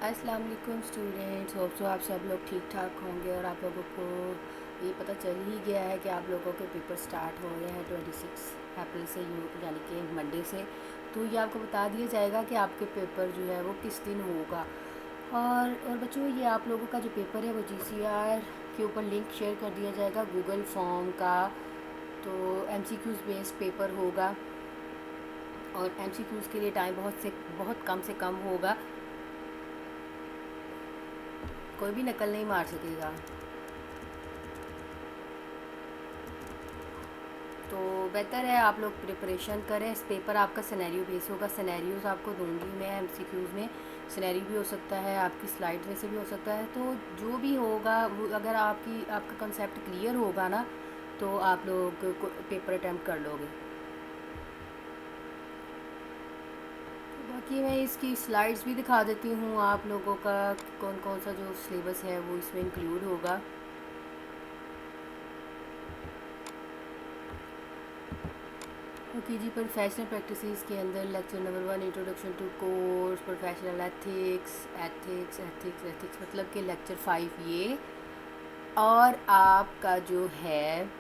अस्सलाम वालेकुम students. Hope so आप सब लोग ठीक ठाक होंगे और आप लोगों को ये पता चल ही गया है कि आप लोगों के पेपर स्टार्ट हो गए हैं 26 अप्रैल से, यानी कि मंडे से। तो ये आपको बता दिया जाएगा कि आपके पेपर जो है वो किस दिन होगा। और बच्चों, ये आप लोगों का जो पेपर है वो जीसीआर के ऊपर लिंक शेयर कर दिया जाएगा गूगल फॉर्म का। तो एमसीक्यूज़ बेस्ड पेपर होगा और एमसीक्यूज़ के लिए टाइम बहुत कम से कम होगा। कोई भी नकल नहीं मार सकेगा। तो बेहतर है आप लोग प्रिपरेशन करें। इस पेपर आपका सिनेरियो बेस होगा। सिनेरियोज़ आपको दूंगी मैं एमसीक्यूज़ में। सिनेरियो भी हो सकता है, आपकी स्लाइड में से भी हो सकता है। तो जो भी होगा वो, अगर आपका कंसेप्ट क्लियर होगा ना, तो आप लोग पेपर अटैम्प्ट कर लोगे। बाकी मैं इसकी स्लाइड्स भी दिखा देती हूँ आप लोगों का, कौन कौन सा जो सिलेबस है वो इसमें इंक्लूड होगा। ओके जी, प्रोफेशनल प्रैक्टिसेस के अंदर lecture number 1 introduction to course professional ethics. Ethics मतलब कि लेक्चर 5 ये। और आपका जो है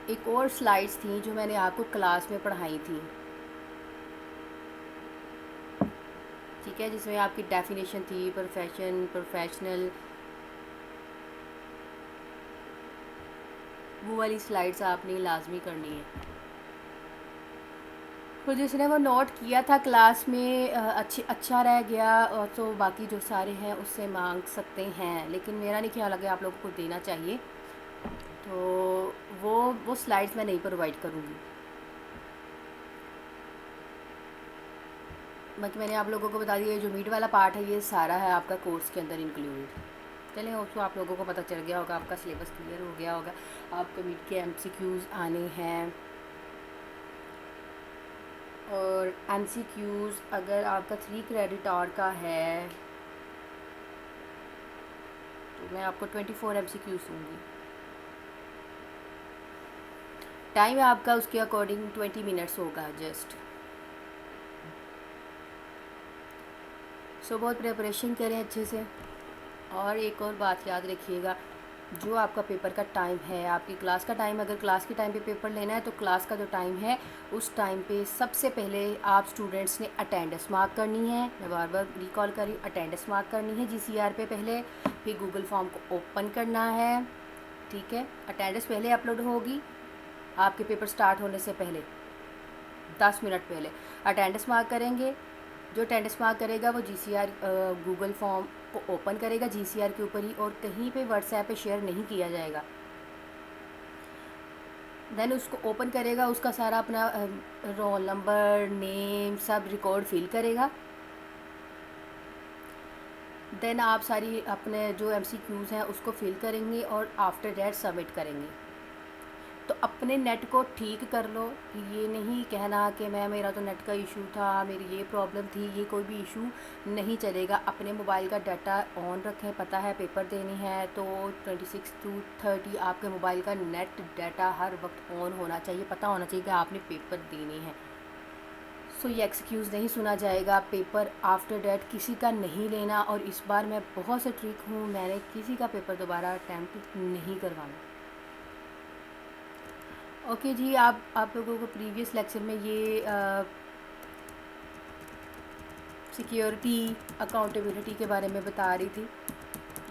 एक और स्लाइड्स थी जो मैंने आपको क्लास में पढ़ाई थी, ठीक है, जिसमें आपकी डेफिनेशन थी प्रोफेशनल। वो वाली स्लाइड्स आपने लाजमी करनी है। तो जिसने वो नोट किया था क्लास में अच्छा रह गया, और तो बाकी जो सारे हैं उससे मांग सकते हैं, लेकिन मेरा नहीं ख्याल है कि आप लोगों को देना चाहिए। तो वो स्लाइड्स मैं नहीं प्रोवाइड करूँगी। बाकी मैंने आप लोगों को बता दिया, जो मीट वाला पार्ट है ये सारा है आपका कोर्स के अंदर इंक्लूड। चलें, उसको आप लोगों को पता चल गया होगा, आपका सिलेबस क्लियर हो गया होगा। आपको मीट के एमसीक्यूज़ आने हैं। और एमसीक्यूज़ अगर आपका 3 क्रेडिट आवर का है तो मैं आपको 24 एमसीक्यूज़ दूँगी। टाइम आपका उसके अकॉर्डिंग 20 मिनट्स होगा जस्ट। सो बहुत प्रिपरेशन करें अच्छे से। और एक और बात याद रखिएगा, जो आपका पेपर का टाइम है, आपकी क्लास का टाइम, अगर क्लास के टाइम पे पेपर लेना है तो क्लास का जो टाइम है उस टाइम पे सबसे पहले आप स्टूडेंट्स ने अटेंडेंस मार्क करनी है। मैं बार बार रिकॉल कर रही हूँ, अटेंडेंस मार्क करनी है जीसीआर पे पहले। फिर गूगल फॉर्म को ओपन करना है, ठीक है। अटेंडेंस पहले अपलोड होगी आपके पेपर स्टार्ट होने से पहले, 10 मिनट पहले अटेंडेंस मार्क करेंगे। जो अटेंडेंस मार्क करेगा वो जीसीआर गूगल फॉर्म को ओपन करेगा जीसीआर के ऊपर ही, और कहीं पे व्हाट्सएप पे शेयर नहीं किया जाएगा। देन उसको ओपन करेगा, उसका सारा अपना रोल नंबर, नेम, सब रिकॉर्ड फिल करेगा। देन आप सारी अपने जो एमसीक्यूज़ हैं उसको फिल करेंगे और आफ्टर दैट सबमिट करेंगे। तो अपने नेट को ठीक कर लो। ये नहीं कहना कि मेरा तो नेट का इशू था, मेरी ये प्रॉब्लम थी, ये कोई भी इशू नहीं चलेगा। अपने मोबाइल का डाटा ऑन रखें। पता है पेपर देनी है तो 26 to 30 आपके मोबाइल का नेट डाटा हर वक्त ऑन होना चाहिए। पता होना चाहिए कि आपने पेपर देने हैं। सो ये एक्सक्यूज़ नहीं सुना जाएगा। पेपर आफ्टर डेट किसी का नहीं लेना। और इस बार मैं बहुत से ट्रिक हूँ, मैंने किसी का पेपर दोबारा अटैम्प्ट नहीं करवाना। ओके जी, आप लोगों को प्रीवियस लेक्चर में ये सिक्योरिटी अकाउंटेबिलिटी के बारे में बता रही थी,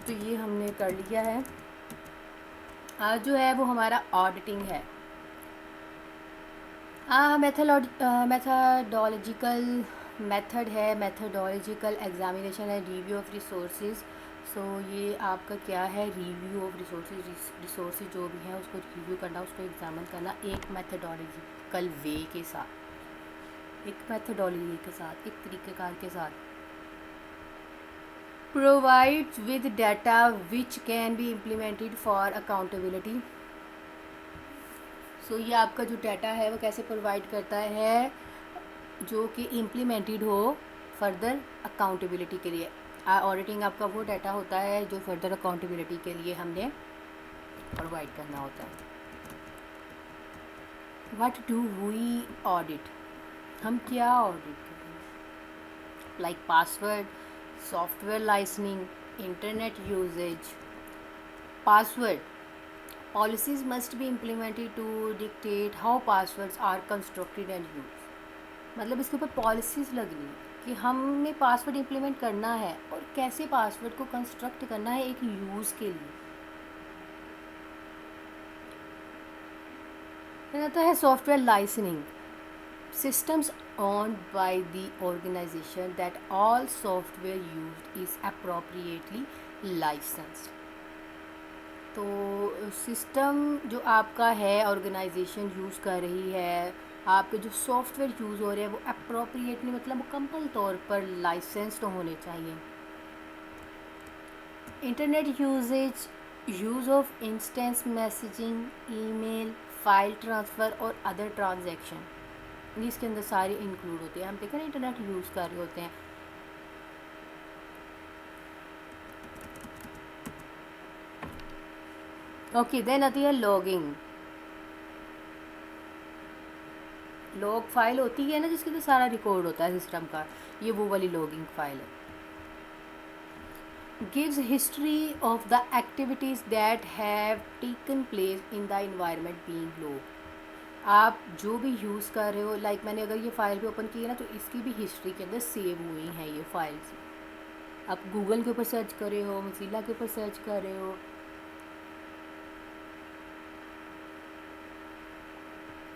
तो ये हमने कर लिया है। आज जो है वो हमारा ऑडिटिंग है। मेथडोलॉजिकल मेथड है, मेथडोलॉजिकल एग्जामिनेशन है, रिव्यू ऑफ रिसोर्सेज। सो ये आपका क्या है, रिव्यू ऑफ रिसोर्सेज जो भी है उसको रिव्यू करना, उसको एग्जामिन करना एक मेथडोलॉजिकल वे के साथ, एक मेथडोलॉजी के साथ, एक तरीक़ेकार के साथ। Provides with data which can be implemented for accountability. So ये आपका जो डाटा है वो कैसे प्रोवाइड करता है, जो कि इम्प्लीमेंटेड हो फर्दर अकाउंटेबिलिटी के लिए। ऑडिटिंग आपका वो डाटा होता है जो फर्दर अकाउंटेबिलिटी के लिए हमने प्रोवाइड करना होता है। व्हाट डू वी ऑडिट, हम क्या ऑडिट करें। like password, software licensing, internet usage. Password policies must be implemented to dictate how passwords are constructed and used. मतलब इसके ऊपर पॉलिसीज़ लगनी है कि हमें पासवर्ड इम्प्लीमेंट करना है और कैसे पासवर्ड को कंस्ट्रक्ट करना है एक यूज़ के लिए। फिर आता है software licensing, systems owned by the organization that all software used is appropriately licensed. तो सिस्टम जो आपका है ऑर्गेनाइजेशन यूज़ कर रही है, आपके जो सॉफ्टवेयर यूज़ हो रहे हैं वो अप्रोप्रिएटली मतलब मुकम्मल तौर पर लाइसेंस्ड होने चाहिए। Internet usage, use of instance messaging, email, file transfer और अदर ट्रांजैक्शन, इसके अंदर सारे इंक्लूड होते हैं। हम देखें ना इंटरनेट यूज़ कर रहे होते हैं। ओके, देन आती है लॉगिंग। लॉग फाइल होती है ना जिसके अंदर सारा रिकॉर्ड होता है सिस्टम का, ये वो वाली लॉगिंग फाइल है। Gives history of the activities that have taken place in the environment being log. आप जो भी यूज़ कर रहे हो, लाइक मैंने अगर ये फ़ाइल भी ओपन की है ना तो इसकी भी हिस्ट्री के अंदर सेव हुई हैं ये फाइल्स। आप गूगल के ऊपर सर्च कर रहे हो, मोज़िला के ऊपर सर्च कर रहे हो,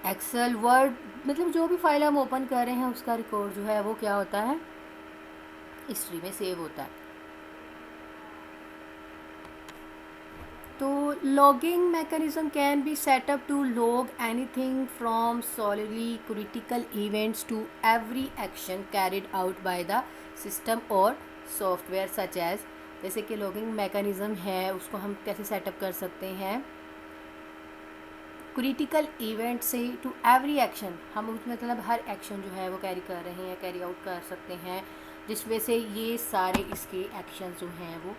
एक्सेल, वर्ड, मतलब जो भी फाइल हम ओपन कर रहे हैं उसका रिकॉर्ड जो है वो क्या होता है, हिस्ट्री में सेव होता है। तो logging mechanism can be set up to log anything from solidly critical events to every action carried out by the system और सॉफ्टवेयर सच एज। जैसे कि लॉगिंग मैकेनिज्म है उसको हम कैसे सेटअप कर सकते हैं, क्रिटिकल इवेंट से टू एवरी एक्शन, हम उसमें मतलब हर एक्शन जो है वो कैरी कर रहे हैं, कैरी आउट कर सकते हैं, जिस वजह से ये सारे इसके एक्शन जो हैं वो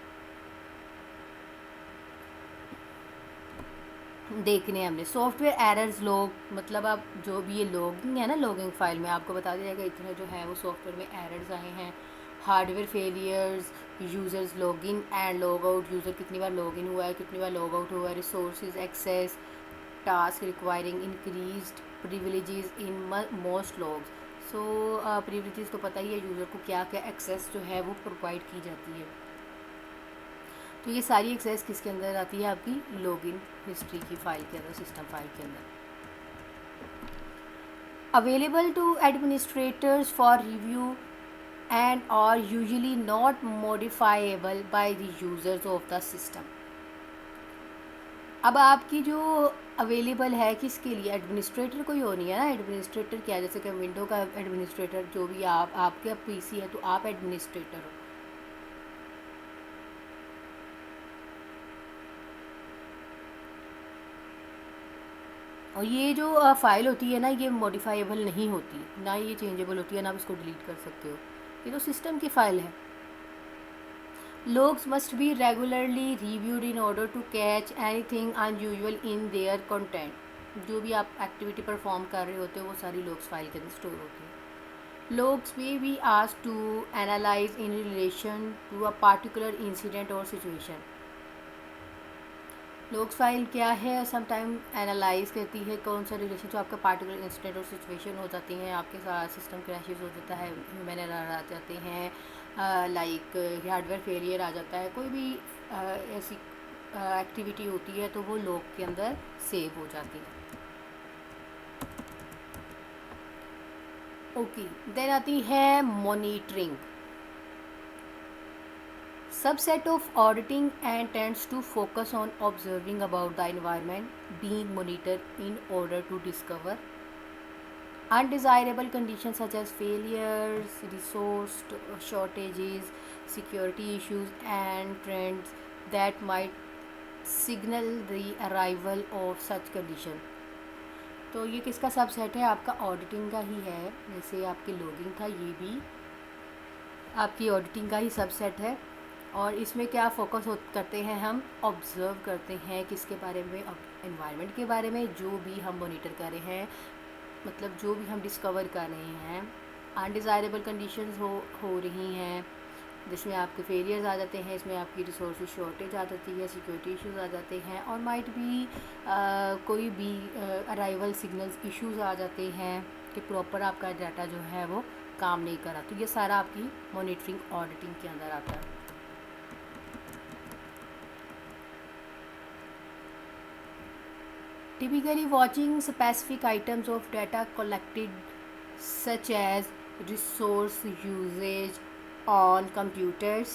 देखने हमने। सॉफ्टवेयर एरर्स लॉग, मतलब आप जो भी ये लॉगिंग है ना, लॉगिंग फाइल में आपको बता दिया जाएगा इतने जो है वो सॉफ्टवेयर में एरर्स आए हैं। Hardware failures, users login and log out, user कितनी बार लॉगिन हुआ है, कितनी बार लॉग आउट हुआ है, resources access, task requiring increased privileges in most logs. So privileges तो पता ही है यूज़र को क्या क्या एक्सेस जो है वो प्रोवाइड की जाती है। तो ये सारी एक्सेस किसके अंदर आती है, आपकी लॉगिन हिस्ट्री की फ़ाइल के अंदर, सिस्टम फाइल के अंदर। Available to administrators for review and are usually not modifiable by the users of the system. अब आपकी जो अवेलेबल है किसके लिए, एडमिनिस्ट्रेटर कोई हो नहीं है ना। एडमिनिस्ट्रेटर क्या है, जैसे कि विंडो का एडमिनिस्ट्रेटर, जो भी आपके पीसी है तो आप एडमिनिस्ट्रेटर हो। और ये जो फ़ाइल होती है ना ये मॉडिफाइबल नहीं होती, ना ये चेंजेबल होती है, ना आप इसको डिलीट कर सकते हो, ये तो सिस्टम की फ़ाइल है। Logs must be regularly reviewed in order to catch anything unusual in their content. जो भी आप एक्टिविटी परफॉर्म कर रहे होते हो वो सारी लोग्स फाइल के अंदर स्टोर होती है। Logs may be asked to analyze in relation to a particular incident और सिचुएशन। लॉग्स फाइल क्या है, सम टाइम एनालाइज करती है कौन सा रिलेशन जो आपका पार्टिकुलर इंसिडेंट और सिचुएशन हो जाती हैं, आपके साथ सिस्टम क्रैशेस हो जाता है, ह्यूमन एरर आ जाते हैं, लाइक हार्डवेयर फेलियर आ जाता है, कोई भी ऐसी एक्टिविटी होती है तो वो लॉग के अंदर सेव हो जाती है। ओके, देन आती है monitoring, subset of auditing and tends to focus on observing about the environment being monitored in order to discover undesirable conditions such as failures, resource shortages, security issues and trends that might signal the arrival of such condition। तो ये किसका subset है, आपका auditing का ही है। जैसे आपकी logging था, ये भी आपकी ऑडिटिंग का ही सबसेट है। और इसमें क्या फोकस करते हैं, हम ऑब्ज़र्व करते हैं किसके बारे में, एनवायरनमेंट के बारे में, जो भी हम मॉनिटर कर रहे हैं, मतलब जो भी हम डिस्कवर कर रहे हैं अनडिज़ायरेबल कंडीशंस हो रही हैं, जिसमें आपके फेलियर्स आ जाते हैं, इसमें आपकी रिसोर्स शॉर्टेज आ जाती है, सिक्योरिटी इश्यूज आ जाते हैं, और माइट भी कोई भी अराइवल सिग्नल्स इश्यूज आ जाते हैं कि प्रॉपर आपका डाटा जो है वो काम नहीं करा। तो ये सारा आपकी मॉनिटरिंग ऑडिटिंग के अंदर आता है। Typically, watching specific items of data collected, such as resource usage on computers.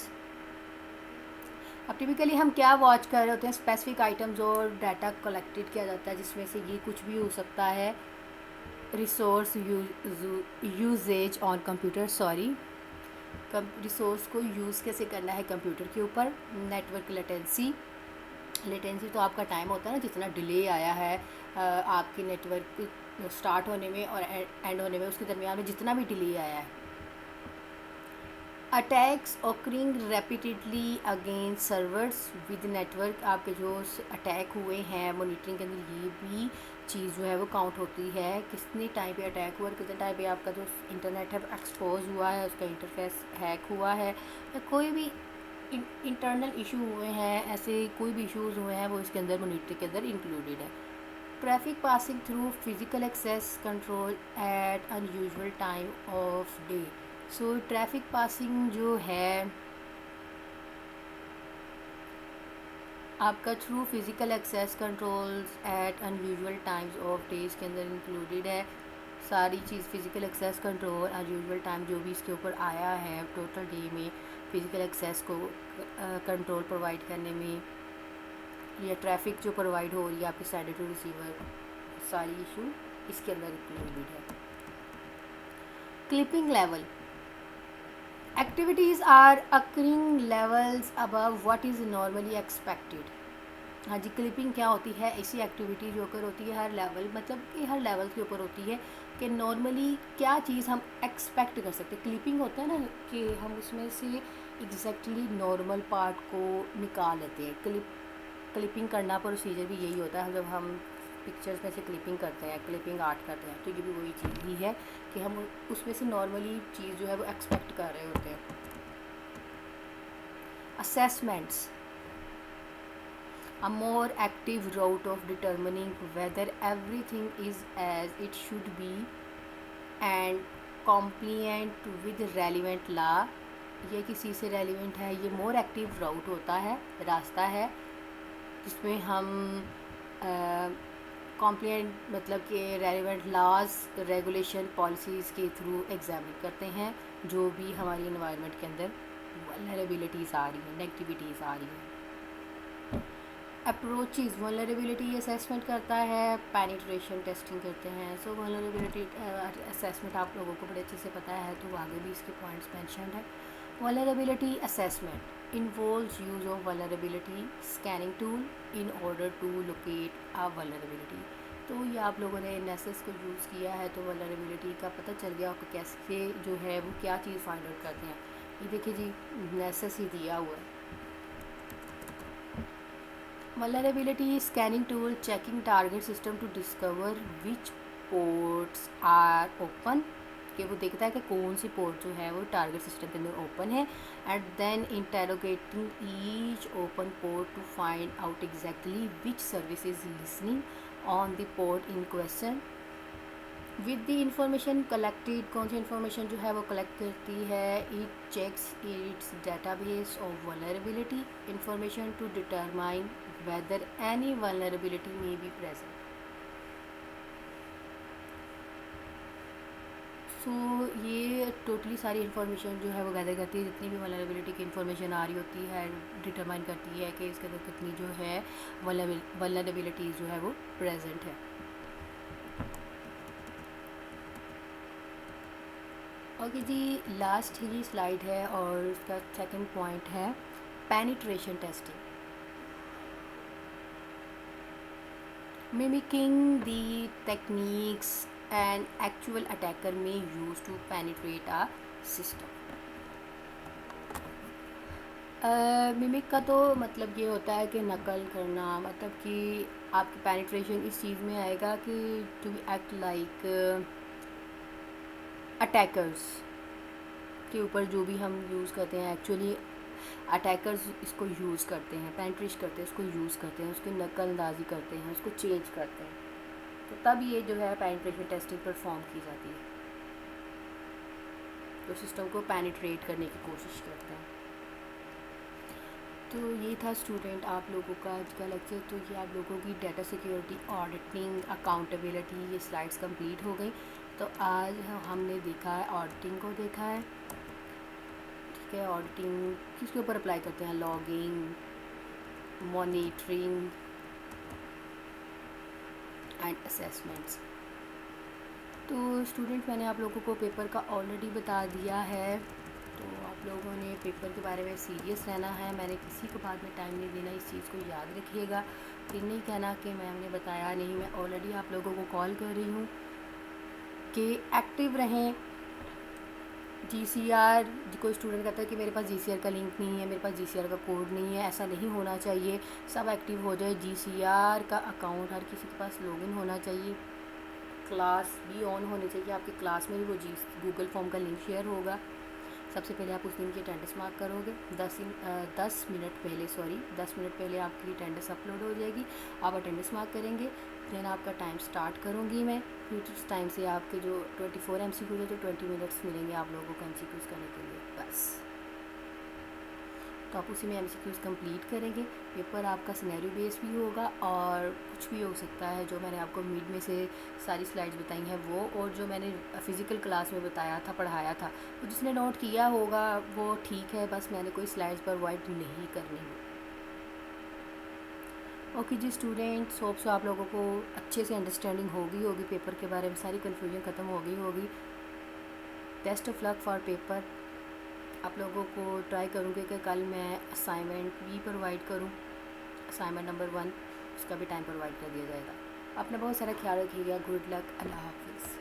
अब टिपिकली हम क्या वॉच कर रहे होते हैं, स्पेसिफिक आइटम्स और डाटा कलेक्टेड किया जाता है, जिसमें से ये कुछ भी हो सकता है। Resource usage on computer, resource को यूज़ कैसे करना है कंप्यूटर के ऊपर। नेटवर्क लेटेंसी तो आपका टाइम होता है ना, जितना डिले आया है आपके नेटवर्क स्टार्ट होने में और एंड होने में, उसके दरमियान में जितना भी डिले आया है। Attacks occurring repeatedly against servers with network, आपके जो अटैक हुए हैं मॉनिटरिंग के अंदर, ये भी चीज़ जो है वो काउंट होती है। कितने टाइम पे अटैक हुआ, कितने टाइम पे आपका जो इंटरनेट है एक्सपोज हुआ है, उसका इंटरफेस हैक हुआ है, या कोई भी इंटरनल इशू हुए हैं, ऐसे कोई भी इश्यूज़ हुए हैं, वो इसके अंदर मॉनिटरिंग के अंदर इंक्लूडेड है। Traffic passing through physical access control at unusual time of day. So traffic passing जो है आपका through physical access controls at unusual times of days के अंदर इंक्लूडेड है। सारी चीज़ physical access control unusual time जो भी इसके ऊपर आया है टोटल डे में, फ़िज़िकल एक्सेस को कंट्रोल प्रोवाइड करने में, या ट्रैफिक जो प्रोवाइड हो रही है आपकी साइड टू रिसीवर, सारी इशू इसके अंदर इंक्लूडेड है। Clipping level, activities are occurring levels above what is normally expected. हाँ जी, क्लिपिंग क्या होती है, ऐसी एक्टिविटी जो कर होती है हर लेवल, मतलब कि हर लेवल के ऊपर होती है कि नॉर्मली क्या चीज़ हम एक्सपेक्ट कर सकते हैं। क्लिपिंग होता है ना कि हम उसमें से एग्जैक्टली नॉर्मल पार्ट को निकाल लेते हैं। क्लिपिंग करना प्रोसीजर भी यही होता है, जब हम पिक्चर्स में से क्लिपिंग करते हैं, क्लिपिंग आर्ट करते हैं, तो ये भी वही चीज़ ही है कि हम उसमें से नॉर्मली चीज़ जो है वो एक्सपेक्ट कर रहे होते हैं। Assessments, a more active route of determining whether everything is as it should be and compliant with relevant law। ये किसी से रेलिवेंट है, ये मोर एक्टिव राउट होता है, रास्ता है, जिसमें हम कॉम्प्लिएंट मतलब कि रेलिवेंट लॉज, रेगुलेशन, पॉलिसीज़ के थ्रू एग्जामिन करते हैं जो भी हमारी एनवायरनमेंट के अंदर वल्नरेबिलिटीज़ आ रही हैं, नेगेटिविटीज़ आ रही हैं। अप्रोचेज़, वल्नरेबिलिटी असेसमेंट करता है, पेनिट्रेशन टेस्टिंग करते हैं। सो वल्नरेबिलिटी असेसमेंट आप लोगों को बड़े अच्छे से पता है, तो आगे भी इसके पॉइंट्स मेंशन है। Vulnerability assessment involves use of vulnerability scanning tool in order to locate a vulnerability. तो ये आप लोगों ने नेसेस को यूज़ किया है, तो वल्नरेबिलिटी का पता चल गया आपको कैसे जो है वो क्या चीज़ फाइंड आउट करते हैं। ये देखिए जी, नेसेस ही दिया हुआ है। Vulnerability scanning tool checking target system to discover which ports are open, कि वो देखता है कि कौन सी पोर्ट जो है वो टारगेट सिस्टम के अंदर ओपन है, and then interrogating each open port to find out exactly which service is listening on the port in question. With the information collected, कौन सी इंफॉर्मेशन जो है वो कलेक्ट करती है, it checks its database of vulnerability information to determine whether any vulnerability may be present। So ये totally सारी information जो है वो गैदर करती है, जितनी भी वल्नरेबिलिटी की इन्फॉर्मेशन आ रही होती है, डिटरमाइन करती है कि इसके अंदर कितनी जो है वल्नरेबिलिटीज़ जो है वो प्रेजेंट है। ओके जी, लास्ट ही स्लाइड है और इसका सेकंड पॉइंट है penetration testing. Mimicking the techniques an actual attacker may use to penetrate a system। Mimic का तो मतलब ये होता है कि नकल करना, मतलब कि आपकी पेनिट्रेशन इस चीज़ में आएगा कि टू एक्ट लाइक अटैकर्स के ऊपर जो भी हम यूज़ करते हैं, एक्चुअली अटैकर्स इसको यूज़ करते हैं, पेनिट्रेट करते हैं, उसको यूज़ करते हैं, उसकी नकल अंदाजी करते हैं, उसको चेंज करते हैं, तो तब ये जो है पेनिट्रेशन टेस्टिंग परफॉर्म की जाती है, तो सिस्टम को पेनिट्रेट करने की कोशिश करते हैं। तो ये था स्टूडेंट आप लोगों का आज का लेक्चर। तो ये आप लोगों की डाटा सिक्योरिटी, ऑडिटिंग, अकाउंटेबिलिटी, ये स्लाइड्स कंप्लीट हो गई। तो आज हमने देखा है ऑडिटिंग को देखा है, ठीक है। ऑडिटिंग किसके ऊपर अप्लाई करते हैं? Logging, monitoring and assessments. तो स्टूडेंट मैंने आप लोगों को पेपर का ऑलरेडी बता दिया है, तो आप लोगों ने पेपर के बारे में सीरियस रहना है। मैंने किसी को बाद में टाइम नहीं देना, इस चीज़ को याद रखिएगा। फिर नहीं कहना कि मैम ने बताया नहीं। मैं ऑलरेडी आप लोगों को कॉल कर रही हूँ कि एक्टिव रहें। GCR, कोई स्टूडेंट कहता है कि मेरे पास GCR का लिंक नहीं है, मेरे पास GCR का कोड नहीं है, ऐसा नहीं होना चाहिए। सब एक्टिव हो जाए। GCR का अकाउंट हर किसी के पास लॉगिन होना चाहिए, क्लास भी ऑन होनी चाहिए। आपकी क्लास में भी वो गूगल फॉर्म का लिंक शेयर होगा। सबसे पहले आप उस दिन की अटेंडेंस मार्क करोगे। 10 मिनट पहले आपकी अटेंडेंस अपलोड हो जाएगी। आप अटेंडेंस मार्क करेंगे, देन आपका टाइम स्टार्ट करूँगी मैं। फिर उस टाइम से आपके जो 24 MCQ है, तो 20 मिनट्स मिलेंगे आप लोगों को MCQs करने के लिए बस। तो आप उसी में MCQs कंप्लीट करेंगे। पेपर आपका सिनेरियो बेस भी होगा और कुछ भी हो सकता है। जो मैंने आपको मिड में से सारी स्लाइड्स बताई हैं वो, और जो मैंने फ़िज़िकल क्लास में बताया था, पढ़ाया था, तो जिसने नोट किया होगा वो ठीक है, बस मैंने कोई स्लाइड्स प्रोवाइड नहीं करनी है। ओके जी स्टूडेंट्स, होप सो आप लोगों को अच्छे से अंडरस्टैंडिंग होगी पेपर के बारे में, सारी कन्फ्यूजन ख़त्म होगी। Best of luck for paper. आप लोगों को ट्राई करूँगी कि कल मैं असाइनमेंट भी प्रोवाइड करूँ। असाइनमेंट नंबर 1 उसका भी टाइम प्रोवाइड कर दिया जाएगा। अपना बहुत सारा ख्याल रखिएगा। Good luck. अल्लाह हाफिज़।